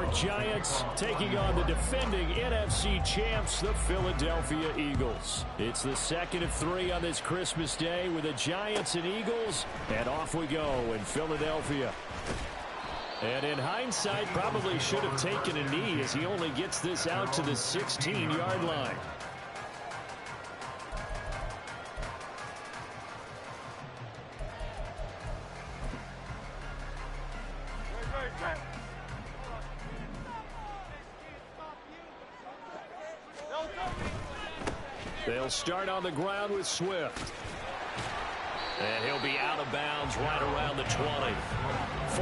York Giants taking on the defending NFC champs, the Philadelphia Eagles. It's the second of 3 on this Christmas Day with the Giants and Eagles, and off we go in Philadelphia. And in hindsight, probably should have taken a knee as he only gets this out to the 16-yard line. They'll start on the ground with Swift. And he'll be out of bounds right around the 20.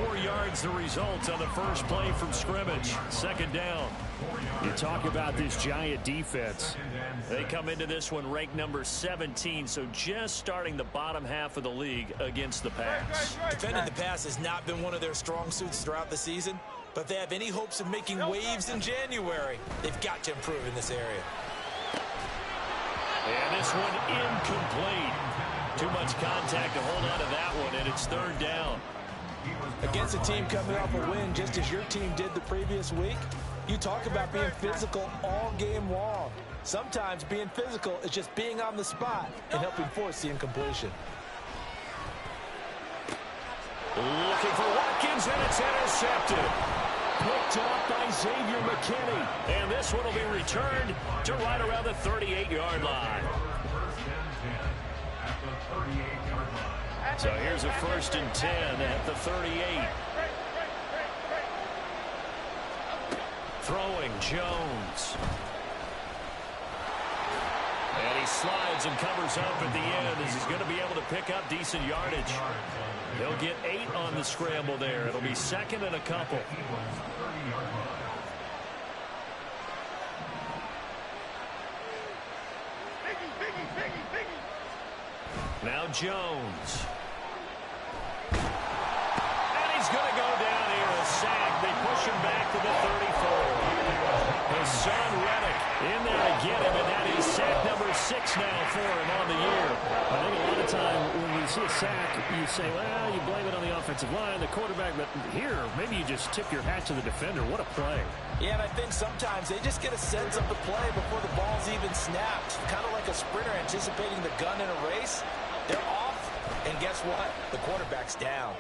4 yards the result on the first play from scrimmage. Second down. You talk about this Giant defense. They come into this one ranked number 17, so just starting the bottom half of the league against the pass. Defending the pass has not been one of their strong suits throughout the season, but if they have any hopes of making waves in January, they've got to improve in this area. And this one incomplete. Too much contact to hold on to that one, and it's third down. Against a team coming off a win just as your team did the previous week, you talk about being physical all game long. Sometimes being physical is just being on the spot and helping force the incompletion. Looking for Watkins, and it's intercepted. Picked up by Xavier McKinney. And this one will be returned to right around the 38-yard line. So here's a 1st and 10 at the 38. Throwing Jones. And he slides and covers up at the end as he's going to be able to pick up decent yardage. He'll get 8 on the scramble there. It'll be 2nd and a couple. Now Jones. And he's going to go down here, a sack. They push him back to the 34. Hassan Reddick in there to get him, and that is sack number 6 now for him on the year. I think a lot of time when you see a sack, you say, well, you blame it on the offensive line, the quarterback, but here, maybe you just tip your hat to the defender. What a play. Yeah, and I think sometimes they just get a sense of the play before the ball's even snapped. Kind of like a sprinter anticipating the gun in a race. They're off, and guess what? The quarterback's down.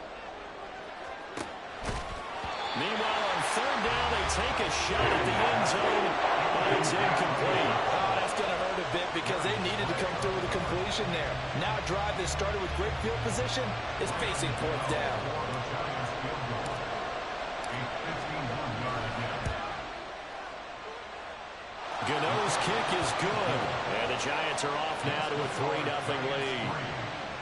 Meanwhile, on third down, they take a shot at the end zone, but it's incomplete. Oh, that's going to hurt a bit because they needed to come through with a completion there. Now a drive that started with great field position is facing 4th down. Gano's kick is good, and the Giants are off now to a 3-0 lead.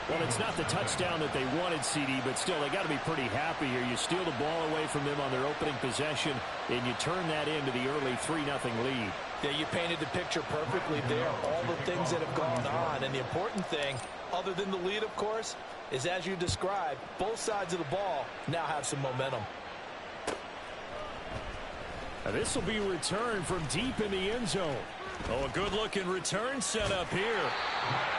Well, it's not the touchdown that they wanted, CD, but still, they got to be pretty happy here. You steal the ball away from them on their opening possession, and you turn that into the early 3-0 lead. Yeah, you painted the picture perfectly there. All the things that have gone on, and the important thing, other than the lead, of course, is as you described, both sides of the ball now have some momentum. Now, this will be returned from deep in the end zone. Oh, a good-looking return set up here.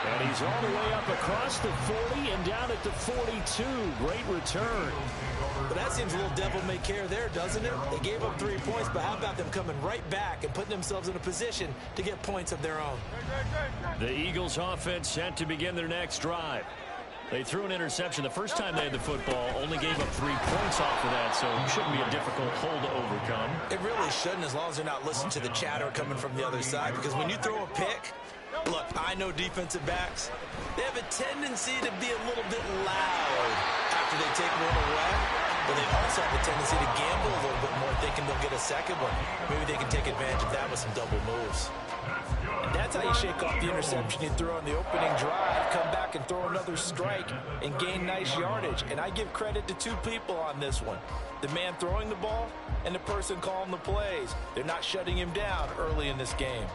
And he's all the way up across the 40 and down at the 42. Great return. But that seems a little devil-may-care there, doesn't it? They gave up 3 points, but how about them coming right back and putting themselves in a position to get points of their own? The Eagles offense set to begin their next drive. They threw an interception the first time they had the football, only gave up 3 points off of that, so it shouldn't be a difficult hole to overcome. It really shouldn't, as long as they're not listening to the chatter coming from the other side, because when you throw a pick, look, I know defensive backs, they have a tendency to be a little bit loud after they take one away, but they also have a tendency to gamble a little bit more, thinking they'll get a second one. Maybe they can take advantage of that with some double moves. And that's how you shake off the interception you threw on the opening drive, come back and throw another strike and gain nice yardage. And I give credit to 2 people on this one. The man throwing the ball and the person calling the plays. They're not shutting him down early in this game.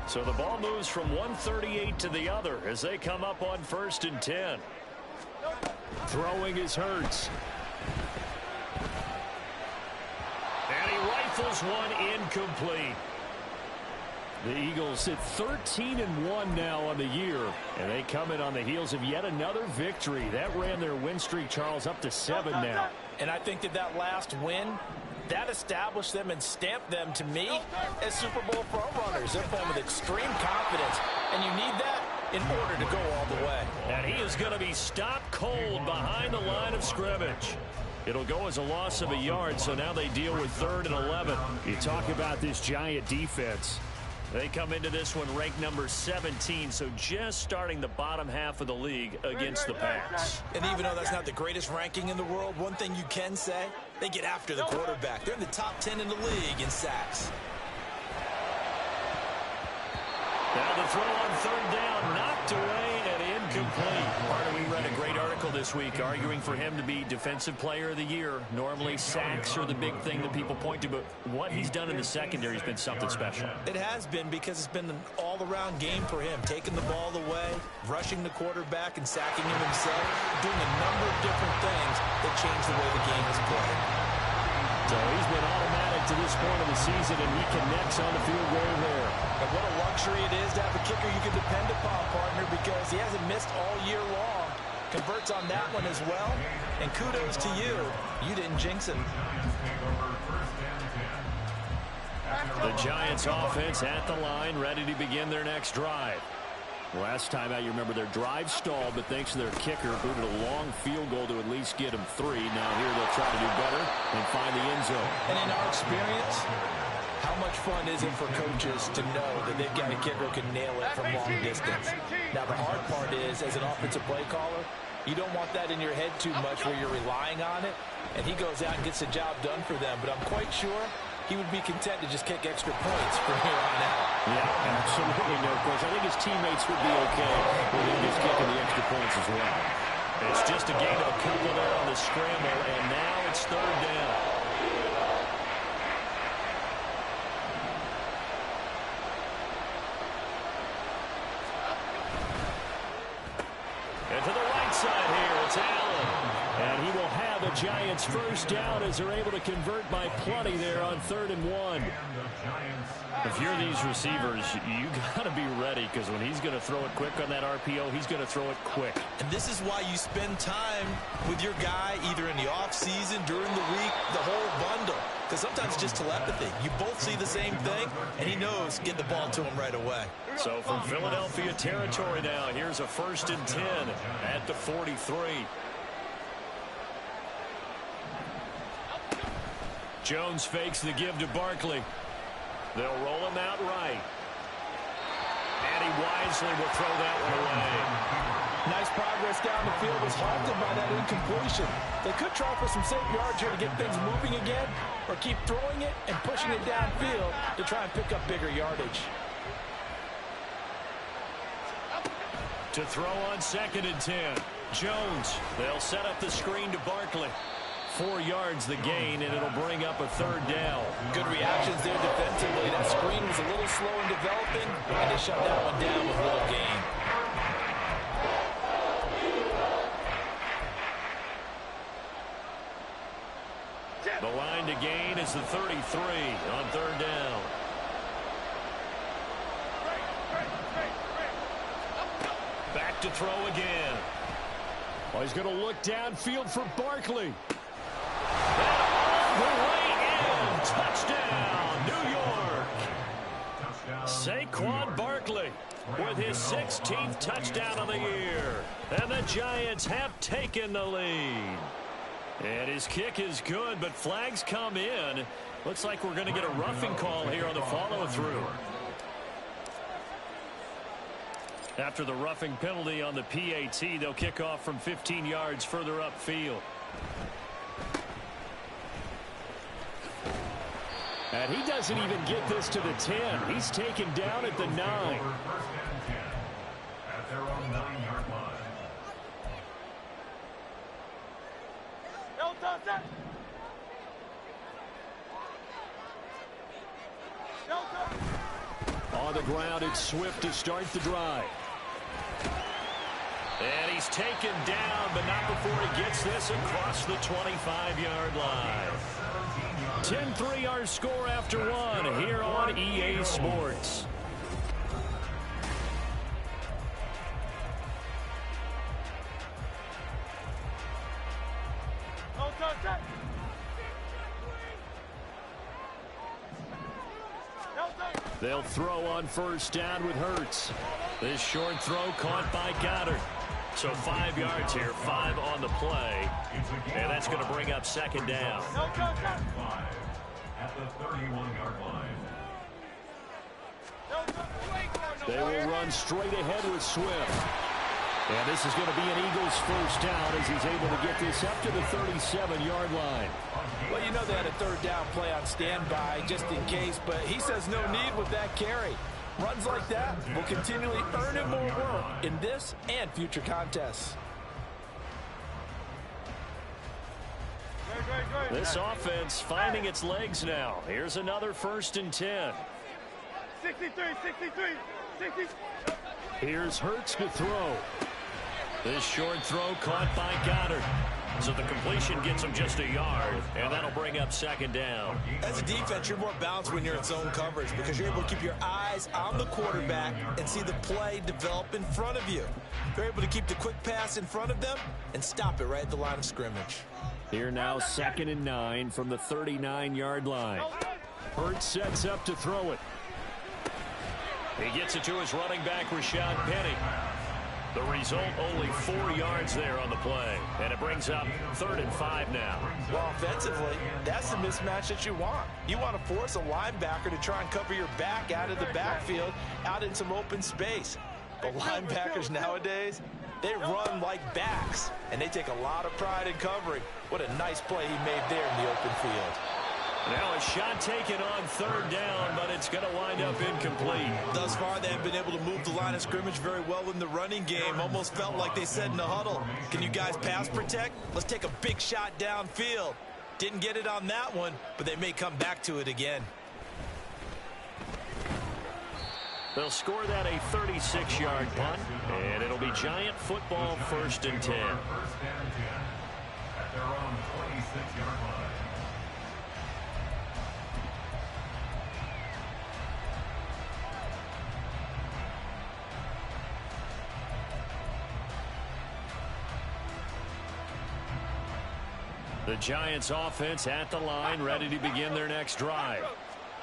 So the ball moves from 138 to the other as they come up on 1st and 10. Throwing is Hurts. And he rifles one incomplete. The Eagles sit 13-1 now on the year, and they come in on the heels of yet another victory. That ran their win streak, Charles, up to 7 now. And I think that last win, that established them and stamped them, to me, as Super Bowl frontrunners. They're playing with extreme confidence, and you need that in order to go all the way. And he is going to be stopped cold behind the line of scrimmage. It'll go as a loss of a yard, so now they deal with 3rd and 11. You talk about this Giant defense. They come into this one ranked number 17, so just starting the bottom half of the league against the pass. And even though that's not the greatest ranking in the world, one thing you can say, they get after the quarterback. They're in the top 10 in the league in sacks. Now the throw on 3rd down, knocked away and incomplete. Carter, we read a great article this week arguing for him to be Defensive Player of the Year. Normally sacks are the big thing that people point to, but what he's done in the secondary has been something special. It has been, because it's been an all-around game for him, taking the ball away, rushing the quarterback and sacking him himself, doing a number of different things that change the way the game is played. So he's been automatic to this point of the season, and he connects on the field goal there. And what a luxury it is to have a kicker you can depend upon, partner, because he hasn't missed all year long. Converts on that one as well. And kudos to you. You didn't jinx him. The Giants offense at the line, ready to begin their next drive. Last time out, you remember their drive stalled, but thanks to their kicker, booted a long field goal to at least get them 3. Now here they'll try to do better and find the end zone. And in our experience, how much fun is it for coaches to know that they've got a kicker who can nail it from long distance? Now, the hard part is, as an offensive play caller, you don't want that in your head too much where you're relying on it, and he goes out and gets the job done for them. But I'm quite sure he would be content to just kick extra points from here on out. Yeah, absolutely no question. I think his teammates would be okay with him just kicking the extra points as well. It's just a gain of a couple there on the scramble, and now it's 3rd down. And to the right side here, it's Allen. And he will have the Giants' first down as they're able to convert by plenty there on 3rd and 1. If you're these receivers, you got to be ready, because when he's going to throw it quick on that RPO, he's going to throw it quick. And this is why you spend time with your guy either in the offseason, during the week, the whole bundle. Because sometimes it's just telepathy. You both see the same thing, and he knows get the ball to him right away. So from Philadelphia territory now, here's a 1st and 10 at the 43. Jones fakes the give to Barkley. They'll roll him out right. And he wisely will throw that one away. Nice progress down the field, was halted by that incompletion. They could try for some safe yards here to get things moving again, or keep throwing it and pushing it downfield to try and pick up bigger yardage. To throw on 2nd and 10. Jones, they'll set up the screen to Barkley. 4 yards the gain, and it'll bring up a 3rd down. Good reactions there defensively. That screen was a little slow in developing, and they shut that one down with little gain. The line to gain is the 33 on 3rd down. Back to throw again. Well, he's going to look downfield for Barkley. And all the way in. Touchdown, New York. Saquon Barkley with his 16th touchdown of the year. And the Giants have taken the lead. And his kick is good, but flags come in. Looks like we're going to get a roughing call here on the follow-through. After the roughing penalty on the PAT, they'll kick off from 15 yards further upfield. And he doesn't even get this to the 10. He's taken down at the 9. At their own 9-yard line. On the ground, it's Swift to start the drive. And he's taken down, but not before he gets this across the 25-yard line. 10-3 our score after one here on EA Sports. Go, go, go. They'll throw on first down with Hurts. This short throw caught by Goddard. So 5 yards here, 5 on the play. And that's going to bring up second down. At the 31-yard line. They will run straight ahead with Swift. And this is going to be an Eagles first down as he's able to get this up to the 37-yard line. Well, you know they had a third down play on standby just in case, but he says no need with that carry. Runs like that will continually earn him more work in this and future contests. This offense finding its legs now. Here's another 1st and 10. 63. Here's Hurts to throw. This short throw caught by Goddard. So the completion gets him just a yard, and that'll bring up second down. As a defense, you're more balanced when you're in zone coverage because you're able to keep your eyes on the quarterback and see the play develop in front of you. You're able to keep the quick pass in front of them and stop it right at the line of scrimmage. Here now 2nd and 9 from the 39-yard line. Hurts sets up to throw it. He gets it to his running back, Rashad Penny. The result, only 4 yards there on the play. And it brings up 3rd and 5 now. Well, offensively, that's the mismatch that you want. You want to force a linebacker to try and cover your back out of the backfield, out in some open space. But linebackers nowadays, they run like backs, and they take a lot of pride in covering. What a nice play he made there in the open field. Now a shot taken on 3rd down, but it's going to wind up incomplete. Thus far, they have been able to move the line of scrimmage very well in the running game. Almost felt like they said in the huddle, can you guys pass protect? Let's take a big shot downfield. Didn't get it on that one, but they may come back to it again. They'll score that a 36-yard punt, and it'll be Giant football 1st and 10. First and 10 at their own 26-yard line. The Giants offense at the line, ready to begin their next drive.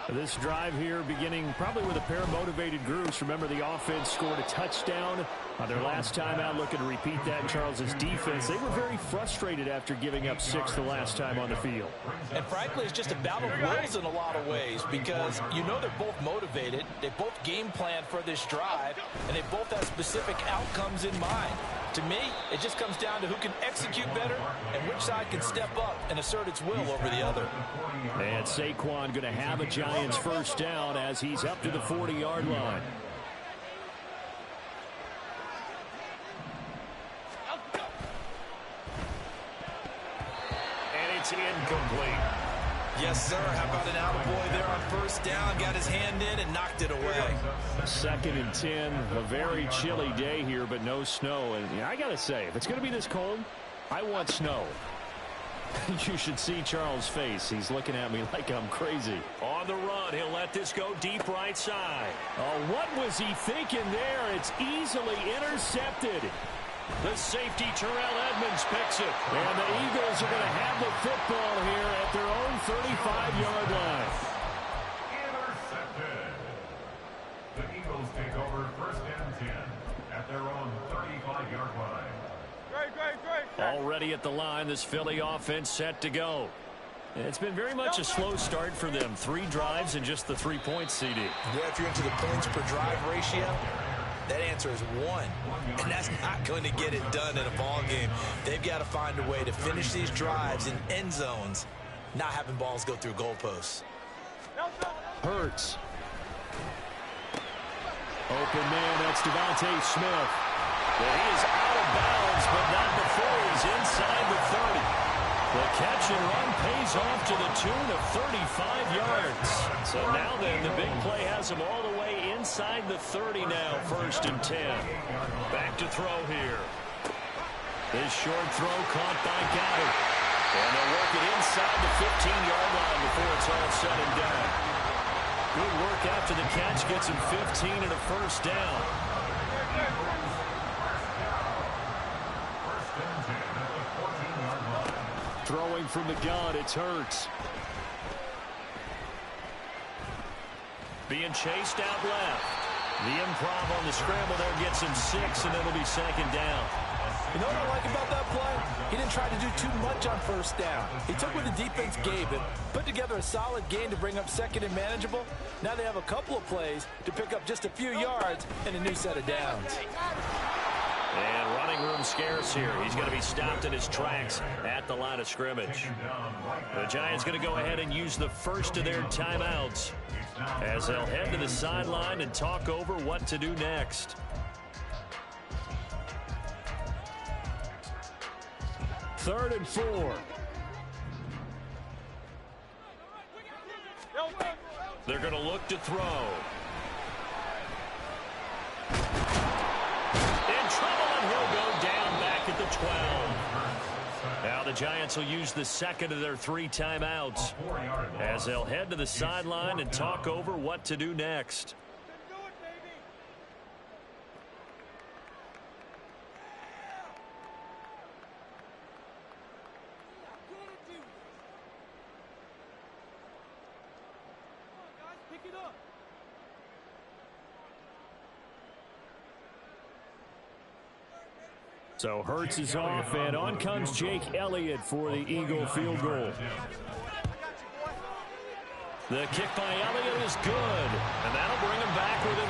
This drive here beginning probably with a pair of motivated groups. Remember, the offense scored a touchdown on their last time out, looking to repeat that in Charles's defense. They were very frustrated after giving up 6 the last time on the field. And frankly, it's just a battle of wills in a lot of ways because you know they're both motivated. They both game plan for this drive, and they both have specific outcomes in mind. To me, it just comes down to who can execute better and which side can step up and assert its will over the other. And Saquon going to have a Giants first down as he's up to the 40-yard line. And it's incomplete. Yes, sir. How about an attaboy there on first down? Got his hand in and knocked it away. 2nd and 10. A very chilly day here, but no snow. And I got to say, if it's going to be this cold, I want snow. You should see Charles' face. He's looking at me like I'm crazy. On the run, he'll let this go deep right side. Oh, what was he thinking there? It's easily intercepted. The safety, Terrell Edmonds, picks it. And the Eagles are going to have the football here at their own 35-yard line. Intercepted. The Eagles take over 1st and 10 at their own 35-yard line. Already at the line, this Philly offense set to go. It's been very much a slow start for them. 3 drives and just the 3 points, CD. Yeah, if you're into the points per drive ratio, that answer is 1. And that's not going to get it done in a ball game. They've got to find a way to finish these drives in end zones, not having balls go through goalposts. Hurts. Open man, that's Devontae Smith. Well, he is out of bounds, but not before he's inside the 30. The catch and run pays off to the tune of 35 yards. So now then, the big play has him all the way inside the 30 now, 1st and 10. Back to throw here. This short throw caught by Goddard. And they'll work it inside the 15-yard line before it's all said and done. Good work after the catch, gets him 15 and a first down. Throwing from the gun, it's Hurts. being chased out left. The improv on the scramble there gets him 6, and it'll be second down. You know what I like about that play? He didn't try to do too much on first down. He took what the defense gave him, put together a solid gain to bring up second and manageable. Now they have a couple of plays to pick up just a few yards and a new set of downs. And running room scarce here. He's going to be stopped in his tracks at the line of scrimmage. The Giants going to go ahead and use the first of their timeouts as they'll head to the sideline and talk over what to do next. Third and 4. They're going to look to throw. In trouble, and he'll go down back at the 12. Now the Giants will use the second of their 3 timeouts as they'll head to the sideline and talk over what to do next. So Hurts is off, and on comes Jake Elliott for the Eagle field goal. The kick by Elliott is good, and that'll bring him back within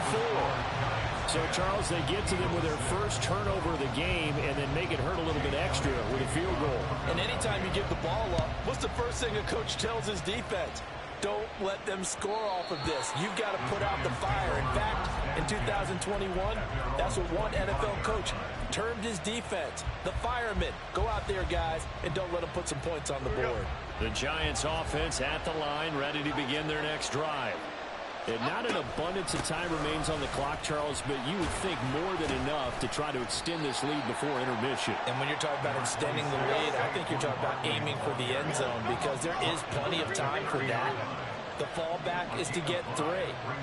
4. So, Charles, they get to them with their first turnover of the game and then make it hurt a little bit extra with a field goal. And anytime you give the ball up, what's the first thing a coach tells his defense? Don't let them score off of this. You've got to put out the fire. In fact, in 2021, that's what one NFL coach termed his defense. The firemen. Go out there, guys, and don't let them put some points on the board. The Giants offense at the line, ready to begin their next drive. And not an abundance of time remains on the clock, Charles, but you would think more than enough to try to extend this lead before intermission. And when you're talking about extending the lead, I think you're talking about aiming for the end zone because there is plenty of time for that. The fallback is to get 3.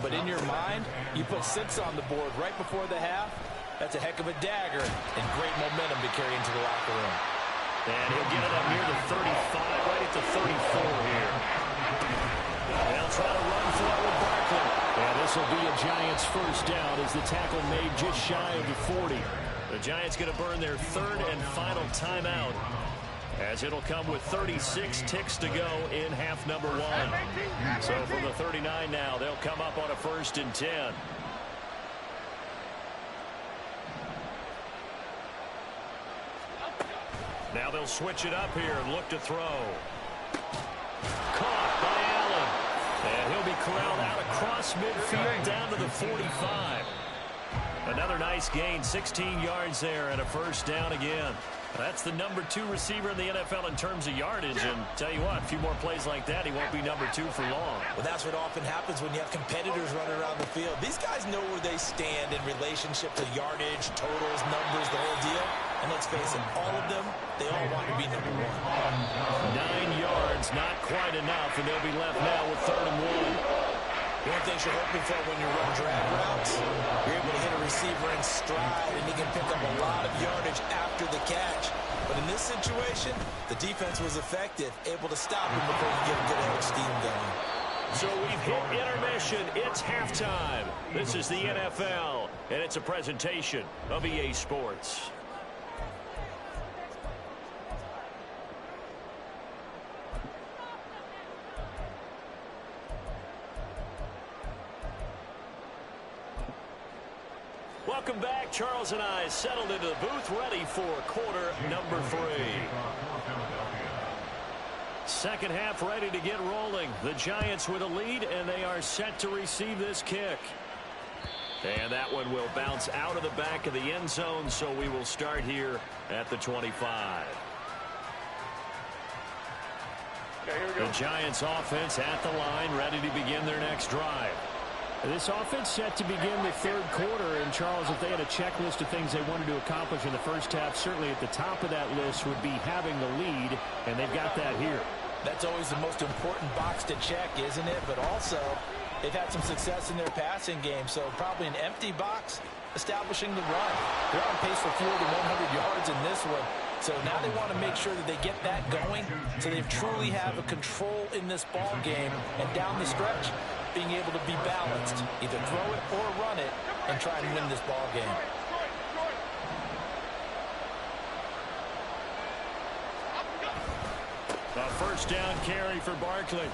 But in your mind, you put 6 on the board right before the half. That's a heck of a dagger and great momentum to carry into the locker room. And he'll get it up near the 35, right at the 34 here. They'll try to run for it with Barkley. And this will be a Giants first down as the tackle made just shy of the 40. The Giants going to burn their 3rd and final timeout as it'll come with 36 ticks to go in half number 1. So from the 39 now, they'll come up on a 1st and 10. Now they'll switch it up here and look to throw. Caught by Allen. And he'll be corralled out across midfield down to the 45. Another nice gain, 16 yards there and a first down again. That's the number 2 receiver in the NFL in terms of yardage. And tell you what, a few more plays like that, he won't be number 2 for long. Well, that's what often happens when you have competitors running around the field. These guys know where they stand in relationship to yardage, totals, numbers, the whole deal. And let's face it, all of them, they all want to be number 1. 9 yards, not quite enough, and they'll be left now with 3rd and 1. One thing you're hoping for when you run drag routes, you're able to hit a receiver in stride, and he can pick up a lot of yardage after the catch. But in this situation, the defense was effective, able to stop him before he get a good head of steam going. So we've hit intermission. It's halftime. This is the NFL, and it's a presentation of EA Sports. Welcome back. Charles and I settled into the booth, ready for quarter number 3. Second half ready to get rolling. The Giants with a lead, and they are set to receive this kick. And that one will bounce out of the back of the end zone, so we will start here at the 25. Okay, here we go. The Giants offense at the line, ready to begin their next drive. This offense set to begin the 3rd quarter, and Charles, if they had a checklist of things they wanted to accomplish in the first half, certainly at the top of that list would be having the lead, and they've got that here. That's always the most important box to check, isn't it? But also, they've had some success in their passing game, so probably an empty box establishing the run. They're on pace for fewer than 100 yards in this one. So now they want to make sure that they get that going so they truly have a control in this ball game. And down the stretch, being able to be balanced. Either throw it or run it and try and win this ball game. A first down carry for Barkley.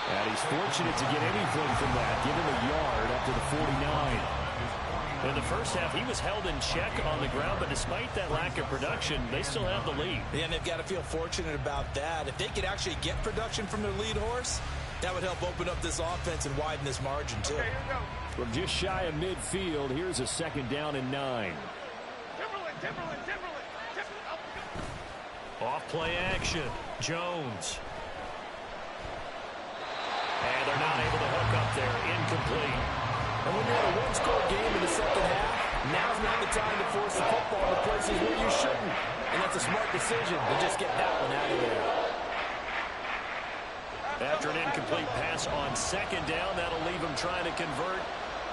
And he's fortunate to get anything from that. Give him a yard up to the 49. In the first half, he was held in check on the ground, but despite that lack of production, they still have the lead. Yeah, and they've got to feel fortunate about that. If they could actually get production from their lead horse, that would help open up this offense and widen this margin, too. From just shy of midfield, here's a second down and 9. Off play action. Jones. And they're not able to hook up there. Incomplete. And when you're in a one-score game in the second half, now's not the time to force the football to places where you shouldn't. And that's a smart decision to just get that one out of there. After an incomplete pass on second down, that'll leave him trying to convert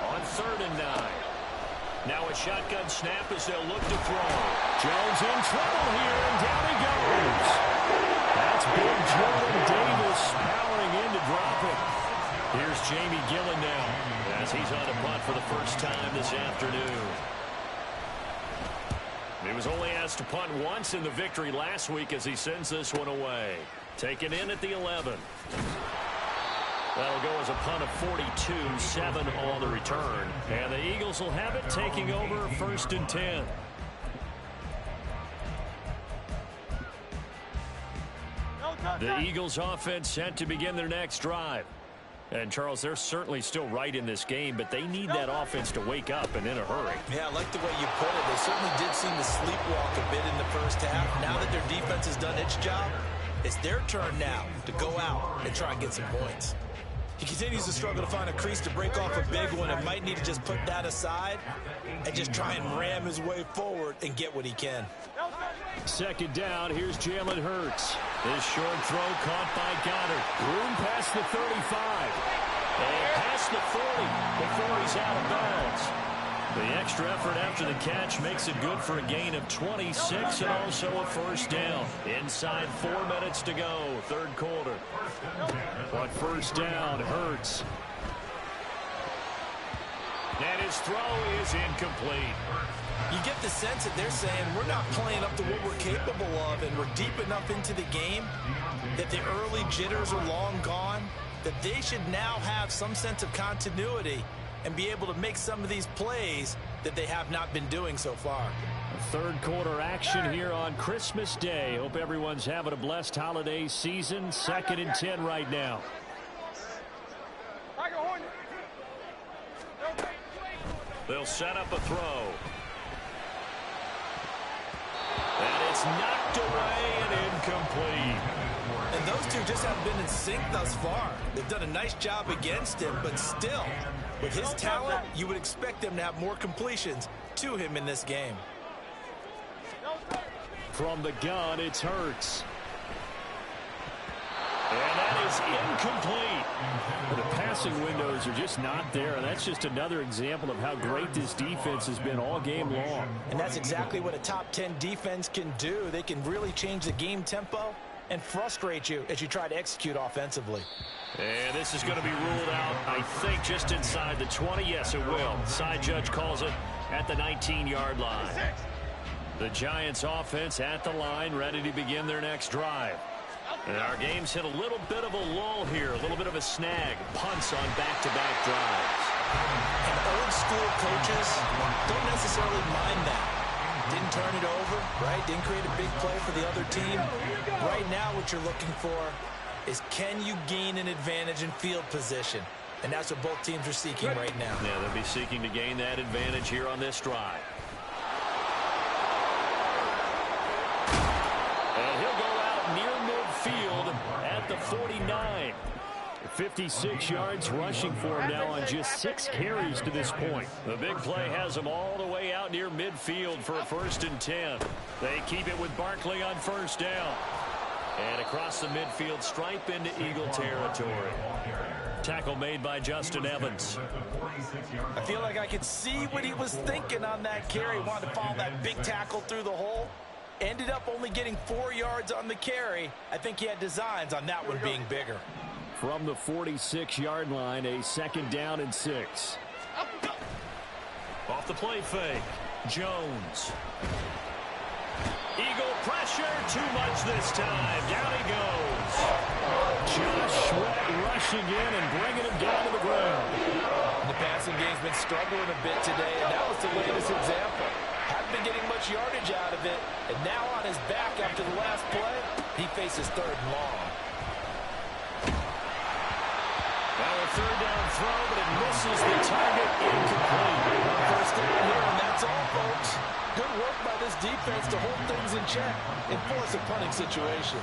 on 3rd and 9. Now a shotgun snap as they'll look to throw. Jones in trouble here, and down he goes. That's big Jordan Davis powering in to drop it. Here's Jamie Gillen now as he's on a punt for the first time this afternoon. He was only asked to punt once in the victory last week as he sends this one away. Taken in at the 11. That'll go as a punt of 42, 7 on the return. And the Eagles will have it, taking over 1st and 10. The Eagles offense set to begin their next drive. And, Charles, they're certainly still right in this game, but they need that offense to wake up and in a hurry. Yeah, I like the way you put it. They certainly did seem to sleepwalk a bit in the first half. Now that their defense has done its job, it's their turn now to go out and try and get some points. He continues to struggle to find a crease to break off a big one and might need to just put that aside and just try and ram his way forward and get what he can. Second down, here's Jalen Hurts. This short throw caught by Goddard. Room past the 35. And past the 40 before he's out of bounds. The extra effort after the catch makes it good for a gain of 26 and also a first down. Inside 4 minutes to go, 3rd quarter. But first down, Hurts. And his throw is incomplete. You get the sense that they're saying we're not playing up to what we're capable of, and we're deep enough into the game that the early jitters are long gone, that they should now have some sense of continuity and be able to make some of these plays that they have not been doing so far. 3rd quarter action here on Christmas Day. Hope everyone's having a blessed holiday season. 2nd and 10 right now. They'll set up a throw. And it's knocked away and incomplete. And those two just haven't been in sync thus far. They've done a nice job against him, but still, with his talent, you would expect them to have more completions to him in this game. From the gun, it's Hurts. And that is incomplete. The passing windows are just not there, and that's just another example of how great this defense has been all game long. And that's exactly what a top 10 defense can do. They can really change the game tempo and frustrate you as you try to execute offensively. And this is going to be ruled out, I think, just inside the 20. Yes, it will. Side judge calls it at the 19-yard line. The Giants offense at the line, ready to begin their next drive. And our game's hit a little bit of a lull here, a little bit of a snag. Punts on back-to-back drives. And old school coaches don't necessarily mind that. Didn't turn it over, right? Didn't create a big play for the other team. Right now what you're looking for is, can you gain an advantage in field position? And that's what both teams are seeking right now. Yeah, they'll be seeking to gain that advantage here on this drive. And he'll go out near midfield at the 49. 56 yards rushing for him now on just 6 carries to this point. The big play has him all the way out near midfield for a 1st and 10. They keep it with Barkley on first down. And across the midfield stripe into Eagle territory. Tackle made by Justin Evans. I feel like I could see what he was thinking on that carry. Wanted to follow that big tackle through the hole. Ended up only getting 4 yards on the carry. I think he had designs on that one being bigger. From the 46-yard line, a 2nd down and 6. Off the play fake. Jones. Eagle pressure. Too much this time. Down he goes. Josh Sweat rushing in and bringing him down to the ground. The passing game's been struggling a bit today, and that was the latest example. Hadn't been getting much yardage out of it, and now on his back after the last play, he faces 3rd and long. Now a 3rd down throw, but it misses the target. Incomplete. First down here, and that's all, folks. Good work by this defense to hold things in check and force a punting situation.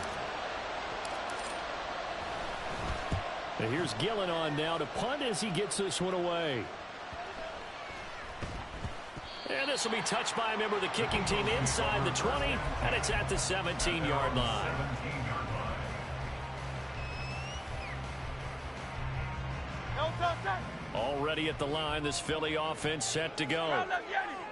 And here's Gillen on now to punt as he gets this one away. And this will be touched by a member of the kicking team inside the 20, and it's at the 17-yard line. Already at the line, this Philly offense set to go.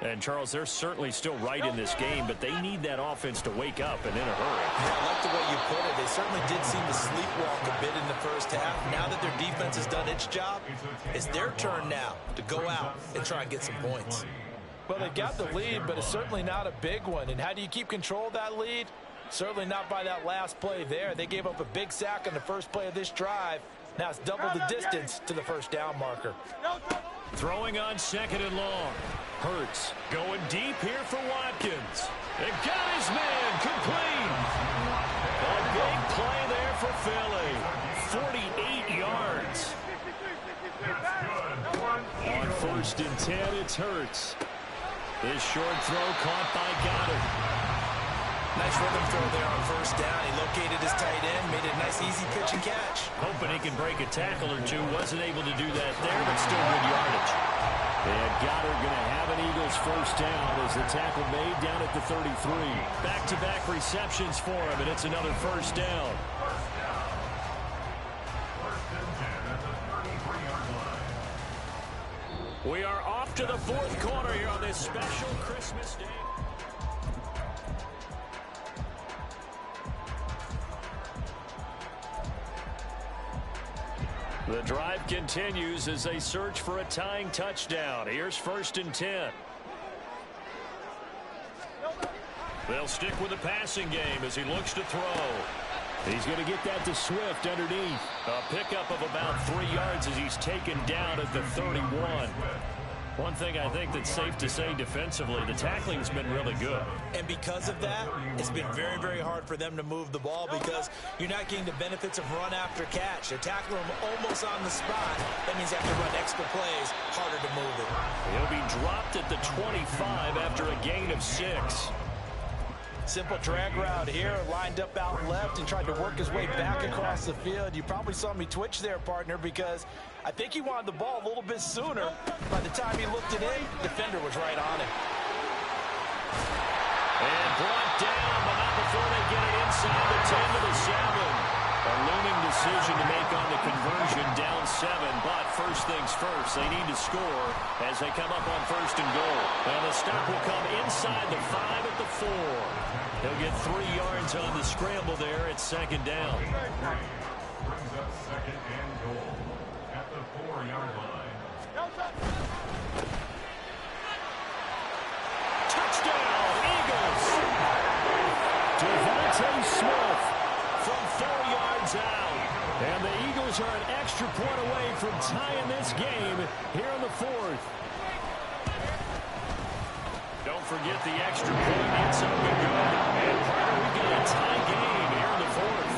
And, Charles, they're certainly still right in this game, but they need that offense to wake up and in a hurry. Yeah, I like the way you put it. They certainly did seem to sleepwalk a bit in the first half. Now that their defense has done its job, it's their turn now to go out and try and get some points. Well, they got the lead, but it's certainly not a big one. And how do you keep control of that lead? Certainly not by that last play there. They gave up a big sack on the first play of this drive. Now it's double the distance to the first down marker. Throwing on 2nd and long. Hurts going deep here for Watkins. It got his man complete. A big play there for Philly. 48 yards. On 1st and 10, it's Hurts. This short throw caught by Goddard. Nice rhythm throw there on 1st down. He located his tight end, made it a nice easy pitch and catch. Hoping he can break a tackle or two. Wasn't able to do that there, but still good yardage. And Goddard going to have an Eagles 1st down as the tackle made down at the 33. Back-to-back receptions for him, and it's another 1st down. We are off to the 4th quarter here on this special Christmas day. The drive continues as they search for a tying touchdown. Here's 1st and 10. They'll stick with the passing game as he looks to throw. He's going to get that to Swift underneath. A pickup of about 3 yards as he's taken down at the 31. One thing I think that's safe to say defensively, the tackling's been really good. And because of that, it's been very, very hard for them to move the ball because you're not getting the benefits of run after catch. They're tackling him almost on the spot. That means they have to run extra plays, harder to move it. He'll be dropped at the 25 after a gain of 6. Simple drag route here, lined up out left and tried to work his way back across the field. You probably saw me twitch there, partner, because I think he wanted the ball a little bit sooner. By the time he looked it in, defender was right on him. And brought down, but not before they get it inside the 10 to the 7. A looming decision to make on the conversion, down 7, but first things first, they need to score as they come up on 1st and goal. And the stop will come inside the 5 at the 4. He'll get 3 yards on the scramble there at 2nd down. Brings up 2nd and goal at the 4-yard line. Touchdown, Eagles! DeVonta Smith from 4 yards out. And the Eagles are an extra point away from tying this game here in the 4th. Don't forget the extra point. It's up and good. And we've got a tie game here in the 4th.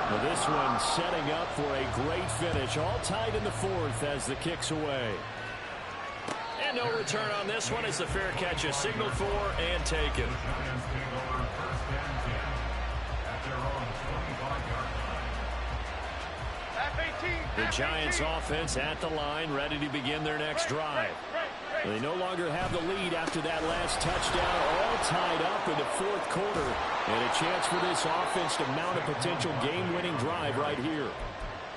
Well, this one setting up for a great finish. All tied in the 4th as the kick's away. And no return on this one as the fair catch is signaled for and taken. The Giants offense at the line, ready to begin their next drive. They no longer have the lead after that last touchdown, all tied up in the 4th quarter. And a chance for this offense to mount a potential game-winning drive right here.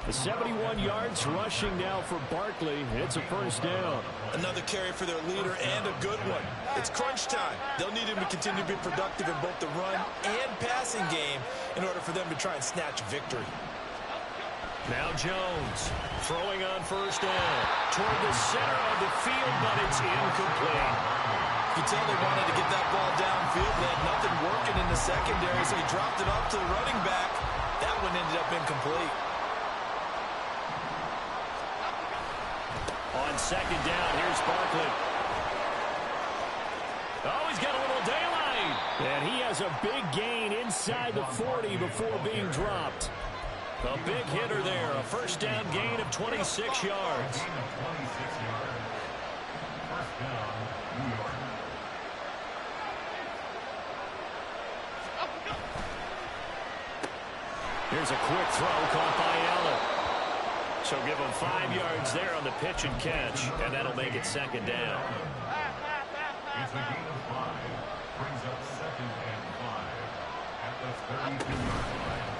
The 71 yards rushing now for Barkley. It's a first down. Another carry for their leader and a good one. It's crunch time. They'll need him to continue to be productive in both the run and passing game in order for them to try and snatch a victory. Now Jones throwing on first down toward the center of the field, but it's incomplete. You can tell they wanted to get that ball downfield. They had nothing working in the secondary, so he dropped it off to the running back. That one ended up incomplete. On second down, here's Barkley. Oh, he's got a little daylight. And he has a big gain inside the 40 before being dropped. A big hitter there. A first down gain of 26 yards. Here's a quick throw caught by Allen. So give him 5 yards there on the pitch and catch, and that'll make it second down. It's a gain of 5. Brings up 2nd and 5 at the 32-yard line.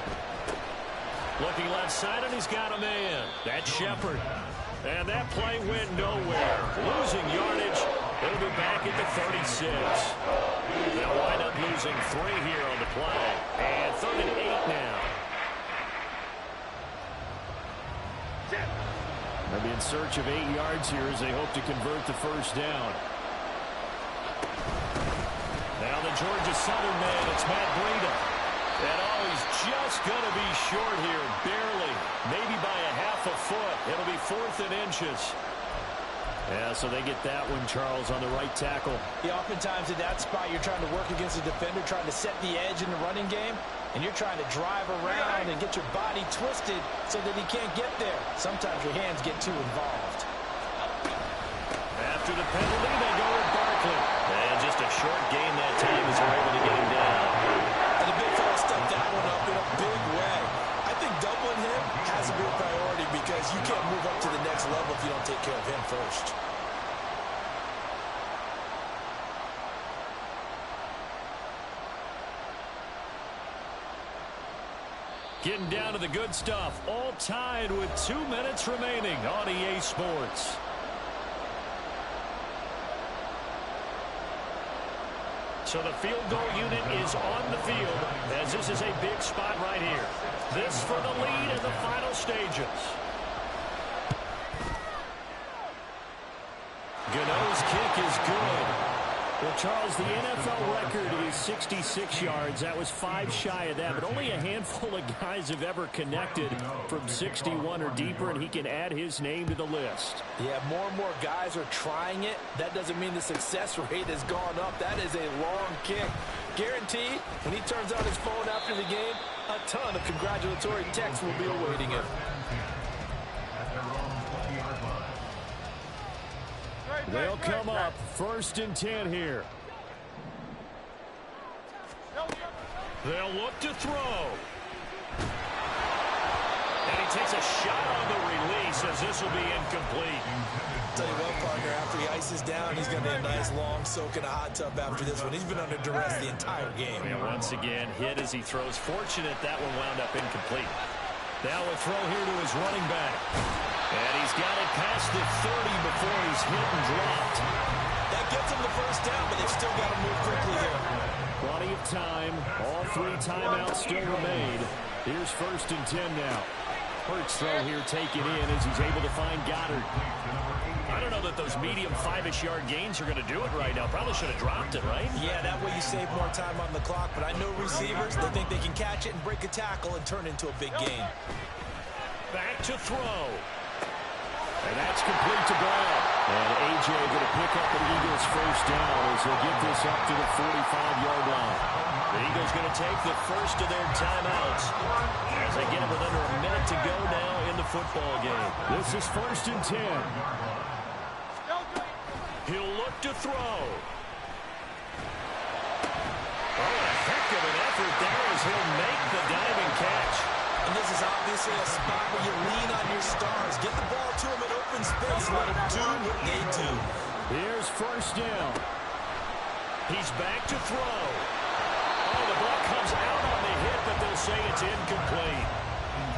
Looking left side, and he's got a man. That's Shepard. And that play went nowhere. Losing yardage. He'll be back at the 36. They'll wind up losing 3 here on the play. And 3rd and 8 now. They'll be in search of 8 yards here as they hope to convert the first down. Now the Georgia Southern man, it's Matt Breida. And oh, he's just going to be short here, barely. Maybe by a half a foot. It'll be 4th and inches. Yeah, so they get that one, Charles, on the right tackle. Yeah, oftentimes in that spot, you're trying to work against a defender, trying to set the edge in the running game, and you're trying to drive around and get your body twisted so that he can't get there. Sometimes your hands get too involved. After the penalty, they go with Barkley. And just a short gain that time as they're able to get him down. And the big fella stepped that one up in a big way. I think doubling him has to be a priority because you can't move up to the next level if you don't take care of him first. Getting down to the good stuff. All tied with 2 minutes remaining on EA Sports. So the field goal unit is on the field as this is a big spot right here. This for the lead in the final stages. Gano's kick is good. Well, Charles, the NFL record is 66 yards. That was 5 shy of that, but only a handful of guys have ever connected from 61 or deeper, and he can add his name to the list. Yeah, more and more guys are trying it. That doesn't mean the success rate has gone up. That is a long kick. Guaranteed, when he turns on his phone after the game, a ton of congratulatory texts will be awaiting him. They'll come up 1st and 10 here. They'll look to throw. And he takes a shot on the release as this will be incomplete. Tell you what, partner, after he ices down, he's going to be a nice long soak in a hot tub after this one. He's been under duress the entire game. And once again, hit as he throws. Fortunate that one wound up incomplete. Now a throw here to his running back. And he's got it past the 30 before he's hit and dropped. That gets him the first down, but they've still got to move quickly here. Plenty of time. All 3 timeouts still remain. Here's 1st and 10 now. Hurts throw here taken in as he's able to find Goddard. I don't know that those medium 5-ish yard gains are going to do it right now. Probably should have dropped it, right? Yeah, that way you save more time on the clock. But I know receivers, they think they can catch it and break a tackle and turn into a big gain. Back to throw. And that's complete to Brown. And A.J. going to pick up an Eagles first down as they get this up to the 45-yard line. The Eagles going to take the first of their timeouts as they get it with under a minute to go now in the football game. This is 1st and 10. He'll look to throw. Oh, a heck of an effort there as he'll make the diving catch. And this is obviously a spot where you lean on your stars. Get the ball to him in open space. Let him do what they do. Here's 1st down. He's back to throw. Oh, the ball comes out on the hit, but they'll say it's incomplete.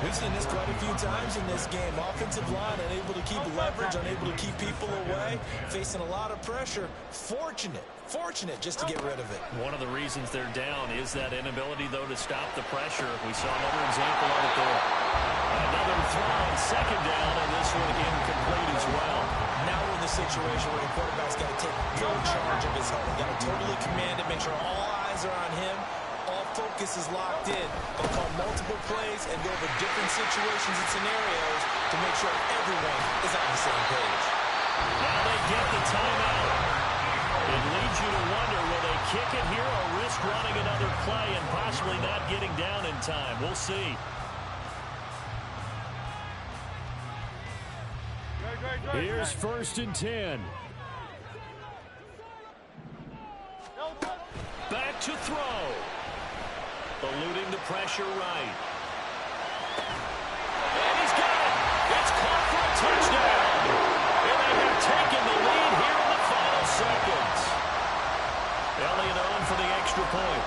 We've seen this quite a few times in this game. Offensive line unable to keep leverage, unable to keep people away, facing a lot of pressure. Fortunate just to get rid of it. One of the reasons they're down is that inability, though, to stop the pressure. We saw another example of it there. Another throw on second down, and this one incomplete as well. Now we're in the situation where the quarterback's got to take full charge of his heart. Got to totally command it, make sure all eyes are on him. All focus is locked in. They'll call multiple plays and go over different situations and scenarios to make sure everyone is on the same page. Now they get the timeout. It leads you to wonder, will they kick it here or risk running another play and possibly not getting down in time? We'll see. Here's 1st and 10. Back to throw. Eluding the pressure right. And he's got it. It's caught for a touchdown. And they have taken the lead here in the final seconds. Elliott on for the extra point.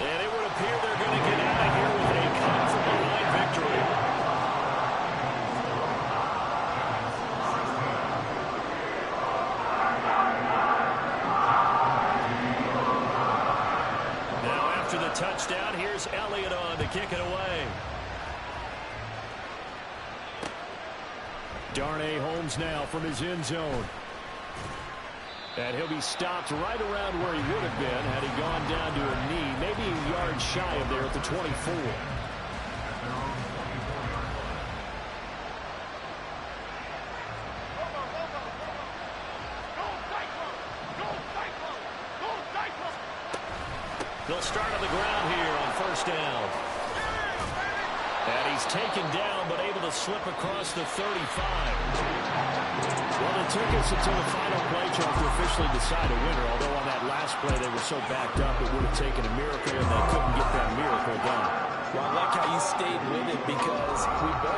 And it would appear they're going to get out of here with a come-from-behind victory. Now after the touchdown, here's Elliott on to kick it away. Darnay Holmes now from his end zone. And he'll be stopped right around where he would have been had he gone down to a knee, maybe a yard shy of there at the 24. They'll start on the ground here on 1st down. And he's taken down but able to slip across the 35. Well, it took us until the final play to officially decide a winner, although on that last play they were so backed up it would have taken a miracle, and they couldn't get that miracle done. Well, I like how you stayed with it because we both